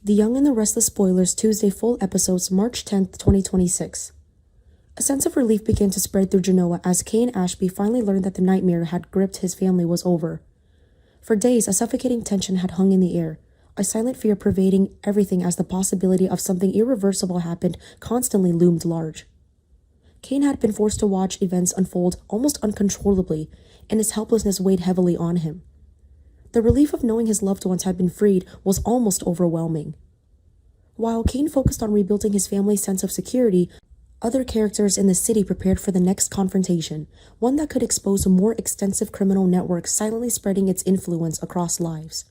The Young and the Restless Spoliers Tuesday full episodes March 10th, 2026. A sense of relief began to spread through Genoa as Kay and Ashby finally learned that the nightmare had gripped his family was over. For days, a suffocating tension had hung in the air, a silent fear pervading everything as the possibility of something irreversible happened constantly loomed large. Kane had been forced to watch events unfold almost uncontrollably, and his helplessness weighed heavily on him. The relief of knowing his loved ones had been freed was almost overwhelming. While Kane focused on rebuilding his family's sense of security, other characters in the city prepared for the next confrontation, one that could expose a more extensive criminal network silently spreading its influence across lives.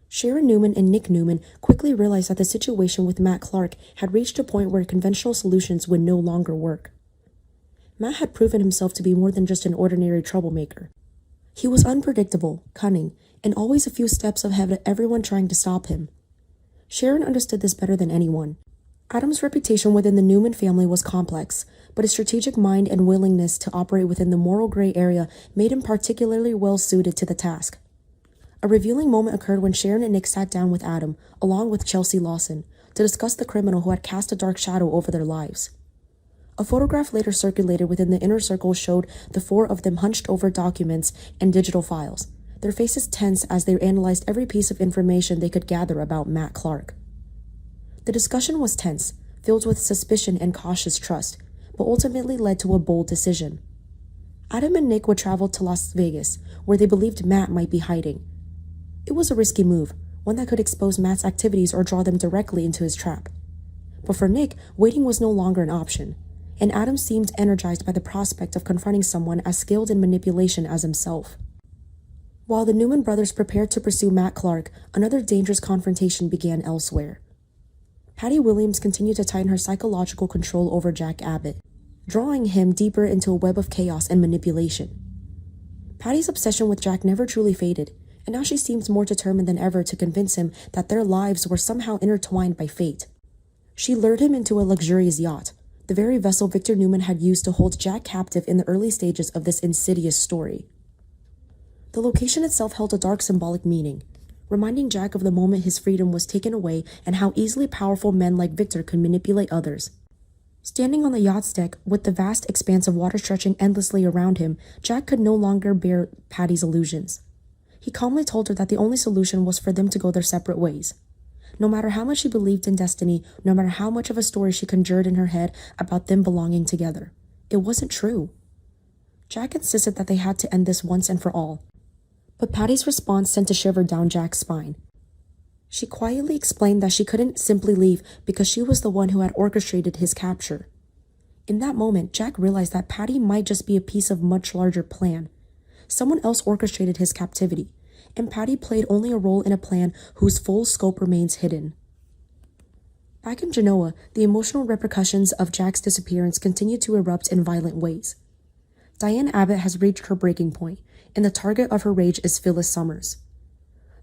Sharon Newman and Nick Newman quickly realized that the situation with Matt Clark had reached a point where conventional solutions would no longer work. Matt had proven himself to be more than just an ordinary troublemaker. He was unpredictable, cunning, and always a few steps ahead of everyone trying to stop him. Sharon understood this better than anyone. Adam's reputation within the Newman family was complex, but his strategic mind and willingness to operate within the moral gray area made him particularly well suited to the task. A revealing moment occurred when Sharon and Nick sat down with Adam, along with Chelsea Lawson, to discuss the criminal who had cast a dark shadow over their lives. A photograph later circulated within the inner circle showed the four of them hunched over documents and digital files, their faces tense as they analyzed every piece of information they could gather about Matt Clark. The discussion was tense, filled with suspicion and cautious trust, but ultimately led to a bold decision. Adam and Nick would travel to Las Vegas, where they believed Matt might be hiding. It was a risky move, one that could expose Matt's activities or draw them directly into his trap. But for Nick, waiting was no longer an option, and Adam seemed energized by the prospect of confronting someone as skilled in manipulation as himself. While the Newman brothers prepared to pursue Matt Clark, another dangerous confrontation began elsewhere. Patty Williams continued to tighten her psychological control over Jack Abbott, drawing him deeper into a web of chaos and manipulation. Patty's obsession with Jack never truly faded, and now she seems more determined than ever to convince him that their lives were somehow intertwined by fate. She lured him into a luxurious yacht, the very vessel Victor Newman had used to hold Jack captive in the early stages of this insidious story. The location itself held a dark symbolic meaning, reminding Jack of the moment his freedom was taken away and how easily powerful men like Victor could manipulate others. Standing on the yacht's deck, with the vast expanse of water stretching endlessly around him, Jack could no longer bear Patty's illusions. He calmly told her that the only solution was for them to go their separate ways. No matter how much she believed in destiny, no matter how much of a story she conjured in her head about them belonging together, it wasn't true. Jack insisted that they had to end this once and for all. But Patty's response sent a shiver down Jack's spine. She quietly explained that she couldn't simply leave because she was the one who had orchestrated his capture. In that moment, Jack realized that Patty might just be a piece of a much larger plan. Someone else orchestrated his captivity, and Patty played only a role in a plan whose full scope remains hidden. Back in Genoa, the emotional repercussions of Jack's disappearance continued to erupt in violent ways. Diane Abbott has reached her breaking point, and the target of her rage is Phyllis Summers.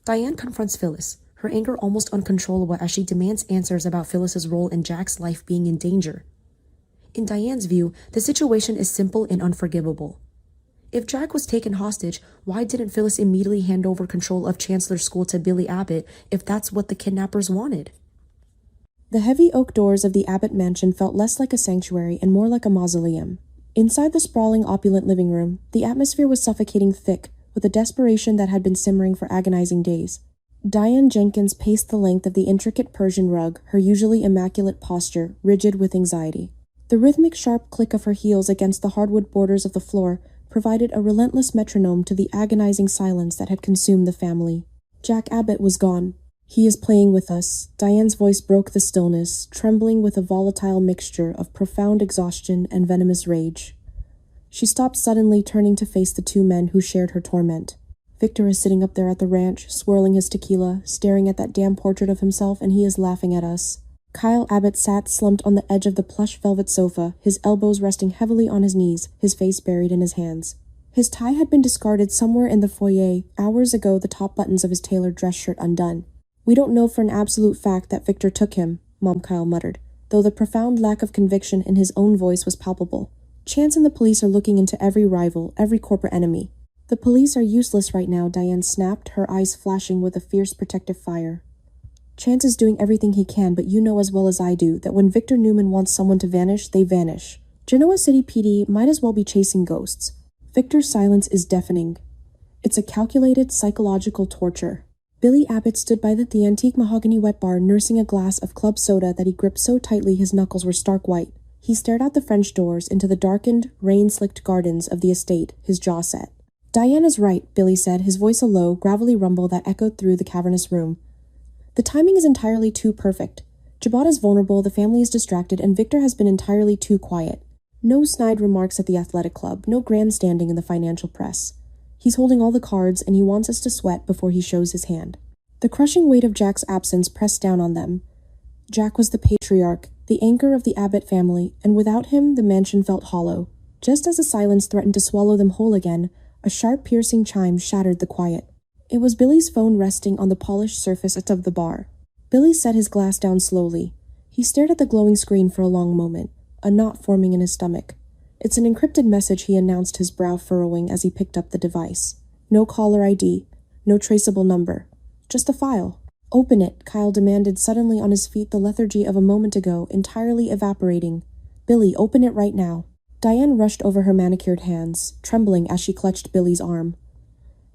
Diane confronts Phyllis, her anger almost uncontrollable as she demands answers about Phyllis's role in Jack's life being in danger. In Diane's view, the situation is simple and unforgivable. If Jack was taken hostage, why didn't Phyllis immediately hand over control of Chancellor School to Billy Abbott if that's what the kidnappers wanted? The heavy oak doors of the Abbott mansion felt less like a sanctuary and more like a mausoleum. Inside the sprawling, opulent living room, the atmosphere was suffocating thick, with a desperation that had been simmering for agonizing days. Diane Jenkins paced the length of the intricate Persian rug, her usually immaculate posture rigid with anxiety. The rhythmic sharp click of her heels against the hardwood borders of the floor provided a relentless metronome to the agonizing silence that had consumed the family. Jack Abbott was gone. "He is playing with us." Diane's voice broke the stillness, trembling with a volatile mixture of profound exhaustion and venomous rage. She stopped suddenly, turning to face the two men who shared her torment. "Victor is sitting up there at the ranch, swirling his tequila, staring at that damn portrait of himself, and he is laughing at us." Kyle Abbott sat slumped on the edge of the plush velvet sofa, his elbows resting heavily on his knees, his face buried in his hands. His tie had been discarded somewhere in the foyer, hours ago, the top buttons of his tailored dress shirt undone. "We don't know for an absolute fact that Victor took him," Mom Kyle muttered, though the profound lack of conviction in his own voice was palpable. "Chance and the police are looking into every rival, every corporate enemy." "The police are useless right now," Diane snapped, her eyes flashing with a fierce protective fire. Chance is doing everything he can, but you know as well as I do that when Victor Newman wants someone to vanish, they vanish. Genoa City PD might as well be chasing ghosts. Victor's silence is deafening. It's a calculated psychological torture. Billy Abbott stood by the antique mahogany wet bar nursing a glass of club soda that he gripped so tightly his knuckles were stark white. He stared out the French doors into the darkened, rain-slicked gardens of the estate, his jaw set. Diana's right, Billy said, his voice a low, gravelly rumble that echoed through the cavernous room. The timing is entirely too perfect. Jabot is vulnerable, the family is distracted, and Victor has been entirely too quiet. No snide remarks at the athletic club, no grandstanding in the financial press. He's holding all the cards, and he wants us to sweat before he shows his hand. The crushing weight of Jack's absence pressed down on them. Jack was the patriarch, the anchor of the Abbott family, and without him the mansion felt hollow. Just as the silence threatened to swallow them whole again, a sharp piercing chime shattered the quiet. It was Billy's phone resting on the polished surface of the bar. Billy set his glass down slowly. He stared at the glowing screen for a long moment, a knot forming in his stomach. It's an encrypted message, he announced, his brow furrowing as he picked up the device. No caller ID, no traceable number. Just a file. Open it, Kyle demanded, suddenly on his feet, the lethargy of a moment ago entirely evaporating. Billy, open it right now. Diane rushed over her manicured hands, trembling as she clutched Billy's arm.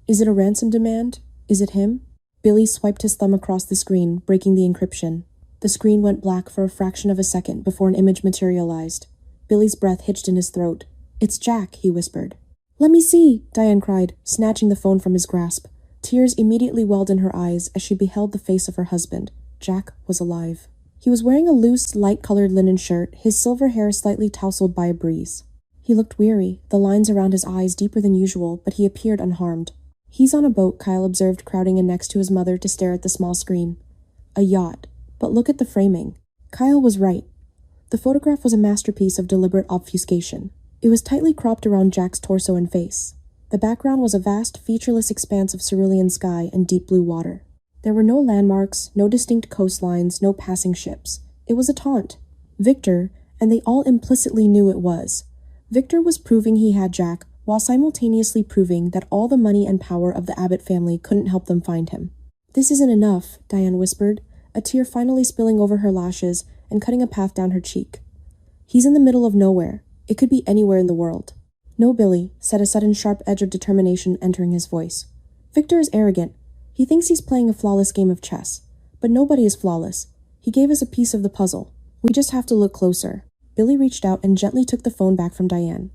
Is it a ransom demand? Is it him? Billy swiped his thumb across the screen, breaking the encryption. The screen went black for a fraction of a second before an image materialized. Billy's breath hitched in his throat. It's Jack, he whispered. Let me see, Diane cried, snatching the phone from his grasp. Tears immediately welled in her eyes as she beheld the face of her husband. Jack was alive. He was wearing a loose, light-colored linen shirt, his silver hair slightly tousled by a breeze. He looked weary, the lines around his eyes deeper than usual, but he appeared unharmed. He's on a boat, Kyle observed, crowding in next to his mother to stare at the small screen. A yacht. But look at the framing. Kyle was right. The photograph was a masterpiece of deliberate obfuscation. It was tightly cropped around Jack's torso and face. The background was a vast, featureless expanse of cerulean sky and deep blue water. There were no landmarks, no distinct coastlines, no passing ships. It was a taunt. Victor, and they all implicitly knew it was. Victor was proving he had Jack, while simultaneously proving that all the money and power of the Abbott family couldn't help them find him. This isn't enough, Diane whispered, a tear finally spilling over her lashes and cutting a path down her cheek. He's in the middle of nowhere. It could be anywhere in the world. No, Billy, said a sudden sharp edge of determination entering his voice. Victor is arrogant. He thinks he's playing a flawless game of chess. But nobody is flawless. He gave us a piece of the puzzle. We just have to look closer. Billy reached out and gently took the phone back from Diane.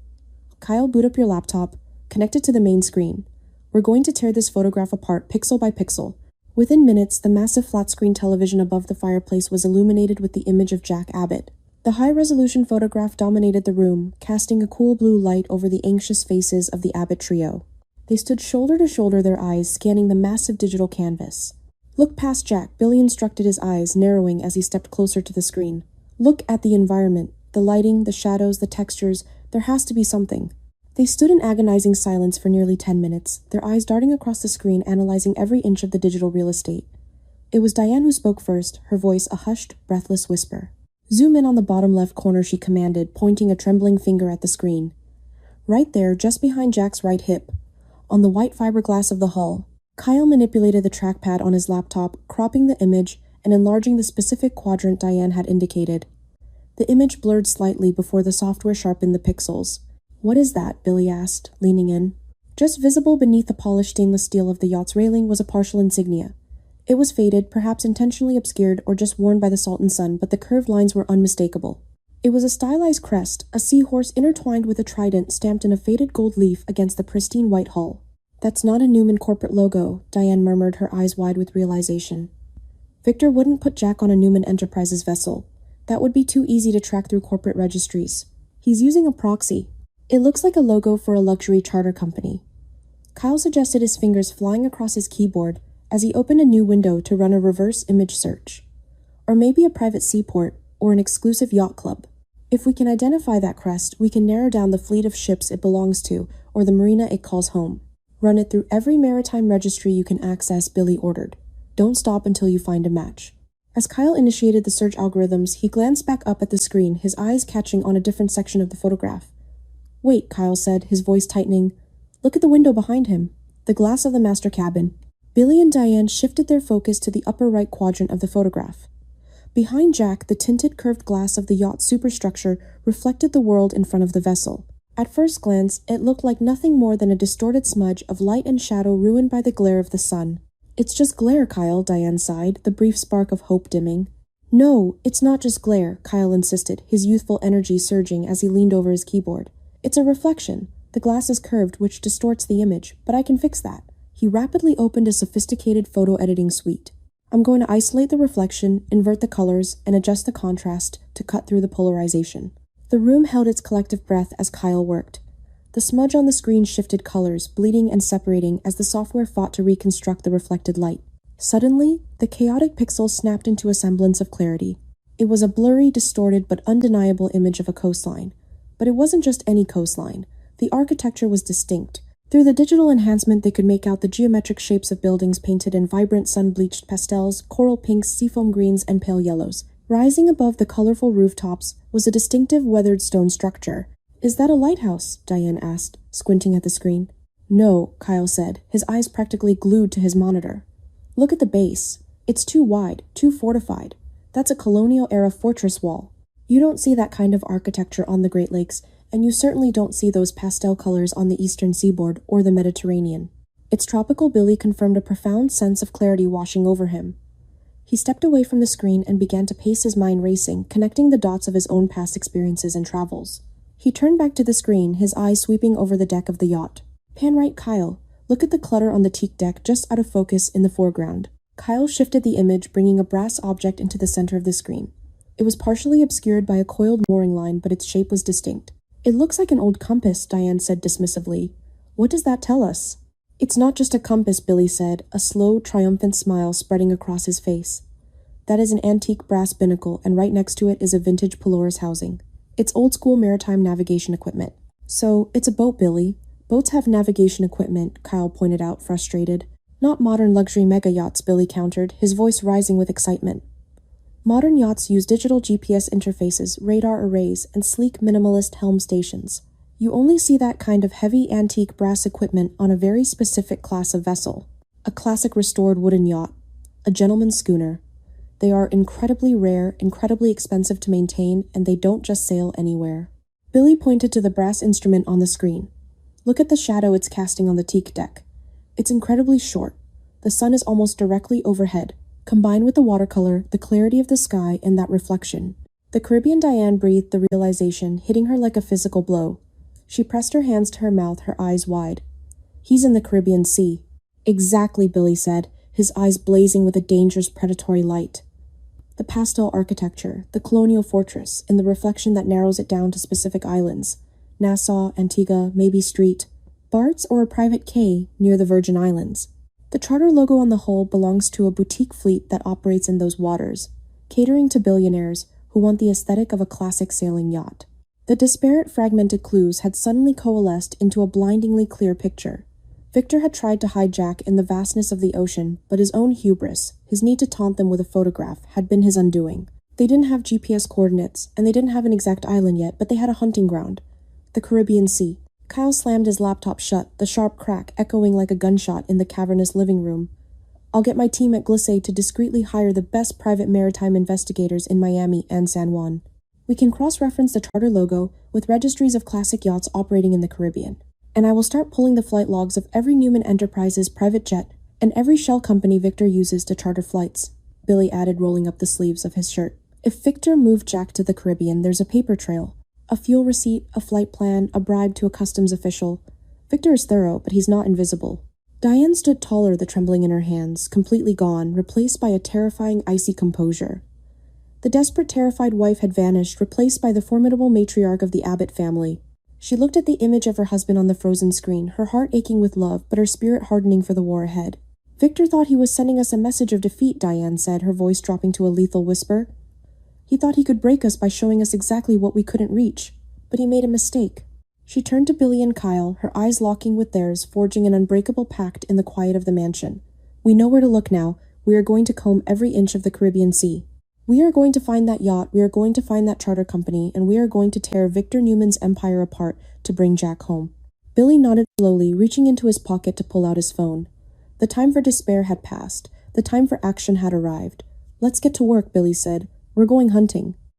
Kyle, boot up your laptop. Connect it to the main screen. We're going to tear this photograph apart pixel by pixel. Within minutes, the massive flat-screen television above the fireplace was illuminated with the image of Jack Abbott. The high-resolution photograph dominated the room, casting a cool blue light over the anxious faces of the Abbott trio. They stood shoulder to shoulder, their eyes scanning the massive digital canvas. Look past Jack, Billy instructed, his eyes narrowing as he stepped closer to the screen. Look at the environment, the lighting, the shadows, the textures. There has to be something. They stood in agonizing silence for nearly 10 minutes, their eyes darting across the screen, analyzing every inch of the digital real estate. It was Diane who spoke first, her voice a hushed, breathless whisper. Zoom in on the bottom left corner, she commanded, pointing a trembling finger at the screen. Right there, just behind Jack's right hip, on the white fiberglass of the hull. Kyle manipulated the trackpad on his laptop, cropping the image and enlarging the specific quadrant Diane had indicated. The image blurred slightly before the software sharpened the pixels. What is that? Billy asked, leaning in. Just visible beneath the polished stainless steel of the yacht's railing was a partial insignia. It was faded, perhaps intentionally obscured or just worn by the salt and sun, but the curved lines were unmistakable. It was a stylized crest, a seahorse intertwined with a trident stamped in a faded gold leaf against the pristine white hull. That's not a Newman corporate logo, Diane murmured, her eyes wide with realization. Victor wouldn't put Jack on a Newman Enterprises vessel. That would be too easy to track through corporate registries. He's using a proxy. It looks like a logo for a luxury charter company. Kyle suggested, his fingers flying across his keyboard as he opened a new window to run a reverse image search. Or maybe a private seaport or an exclusive yacht club. If we can identify that crest, we can narrow down the fleet of ships it belongs to or the marina it calls home. Run it through every maritime registry you can access, Billy ordered. Don't stop until you find a match. As Kyle initiated the search algorithms, he glanced back up at the screen, his eyes catching on a different section of the photograph. Wait, Kyle said, his voice tightening. Look at the window behind him. The glass of the master cabin. Billy and Diane shifted their focus to the upper right quadrant of the photograph. Behind Jack, the tinted curved glass of the yacht's superstructure reflected the world in front of the vessel. At first glance, it looked like nothing more than a distorted smudge of light and shadow ruined by the glare of the sun. "It's just glare, Kyle," Diane sighed, the brief spark of hope dimming. "No, it's not just glare," Kyle insisted, his youthful energy surging as he leaned over his keyboard. "It's a reflection. The glass is curved, which distorts the image, but I can fix that." He rapidly opened a sophisticated photo editing suite. "I'm going to isolate the reflection, invert the colors, and adjust the contrast to cut through the polarization." The room held its collective breath as Kyle worked. The smudge on the screen shifted colors, bleeding and separating as the software fought to reconstruct the reflected light. Suddenly, the chaotic pixels snapped into a semblance of clarity. It was a blurry, distorted, but undeniable image of a coastline. But it wasn't just any coastline. The architecture was distinct. Through the digital enhancement, they could make out the geometric shapes of buildings painted in vibrant sun-bleached pastels, coral pinks, seafoam greens, and pale yellows. Rising above the colorful rooftops was a distinctive weathered stone structure. "Is that a lighthouse?" Diane asked, squinting at the screen. "No," Kyle said, his eyes practically glued to his monitor. "Look at the base. It's too wide, too fortified. That's a colonial-era fortress wall. You don't see that kind of architecture on the Great Lakes, and you certainly don't see those pastel colors on the eastern seaboard or the Mediterranean." It's tropical, Billy confirmed, a profound sense of clarity washing over him. He stepped away from the screen and began to pace, his mind racing, connecting the dots of his own past experiences and travels. He turned back to the screen, his eyes sweeping over the deck of the yacht. "Pan right, Kyle. Look at the clutter on the teak deck just out of focus in the foreground." Kyle shifted the image, bringing a brass object into the center of the screen. It was partially obscured by a coiled mooring line, but its shape was distinct. "It looks like an old compass," Diane said dismissively. "What does that tell us?" "It's not just a compass," Billy said, a slow, triumphant smile spreading across his face. "That is an antique brass binnacle, and right next to it is a vintage Polaris housing. It's old-school maritime navigation equipment." "So, it's a boat, Billy. Boats have navigation equipment," Kyle pointed out, frustrated. "Not modern luxury mega-yachts," Billy countered, his voice rising with excitement. "Modern yachts use digital GPS interfaces, radar arrays, and sleek minimalist helm stations. You only see that kind of heavy antique brass equipment on a very specific class of vessel. A classic restored wooden yacht. A gentleman's schooner. They are incredibly rare, incredibly expensive to maintain, and they don't just sail anywhere." Billy pointed to the brass instrument on the screen. "Look at the shadow it's casting on the teak deck. It's incredibly short. The sun is almost directly overhead. Combined with the watercolor, the clarity of the sky, and that reflection." The Caribbean Diane breathed the realization, hitting her like a physical blow. She pressed her hands to her mouth, her eyes wide. "He's in the Caribbean Sea." "Exactly," Billy said, his eyes blazing with a dangerous predatory light. "The pastel architecture, the colonial fortress, and the reflection that narrows it down to specific islands. Nassau, Antigua, maybe Street. Bart's or a private quay near the Virgin Islands. The charter logo on the hull belongs to a boutique fleet that operates in those waters, catering to billionaires who want the aesthetic of a classic sailing yacht." The disparate, fragmented clues had suddenly coalesced into a blindingly clear picture. Victor had tried to hide Jack in the vastness of the ocean, but his own hubris, his need to taunt them with a photograph, had been his undoing. They didn't have GPS coordinates, and they didn't have an exact island yet, but they had a hunting ground. The Caribbean Sea. Kyle slammed his laptop shut, the sharp crack echoing like a gunshot in the cavernous living room. "I'll get my team at Glissade to discreetly hire the best private maritime investigators in Miami and San Juan. We can cross-reference the charter logo with registries of classic yachts operating in the Caribbean. And I will start pulling the flight logs of every Newman Enterprises private jet and every shell company Victor uses to charter flights," Billy added, rolling up the sleeves of his shirt. "If Victor moved Jack to the Caribbean, there's a paper trail. A fuel receipt, a flight plan, a bribe to a customs official. Victor is thorough, but he's not invisible." Diane stood taller, the trembling in her hands, completely gone, replaced by a terrifying, icy composure. The desperate, terrified wife had vanished, replaced by the formidable matriarch of the Abbott family. She looked at the image of her husband on the frozen screen, her heart aching with love, but her spirit hardening for the war ahead. "Victor thought he was sending us a message of defeat," Diane said, her voice dropping to a lethal whisper. "He thought he could break us by showing us exactly what we couldn't reach. But he made a mistake." She turned to Billy and Kyle, her eyes locking with theirs, forging an unbreakable pact in the quiet of the mansion. "We know where to look now. We are going to comb every inch of the Caribbean Sea. We are going to find that yacht, we are going to find that charter company, and we are going to tear Victor Newman's empire apart to bring Jack home." Billy nodded slowly, reaching into his pocket to pull out his phone. The time for despair had passed. The time for action had arrived. "Let's get to work," Billy said. "We're going hunting."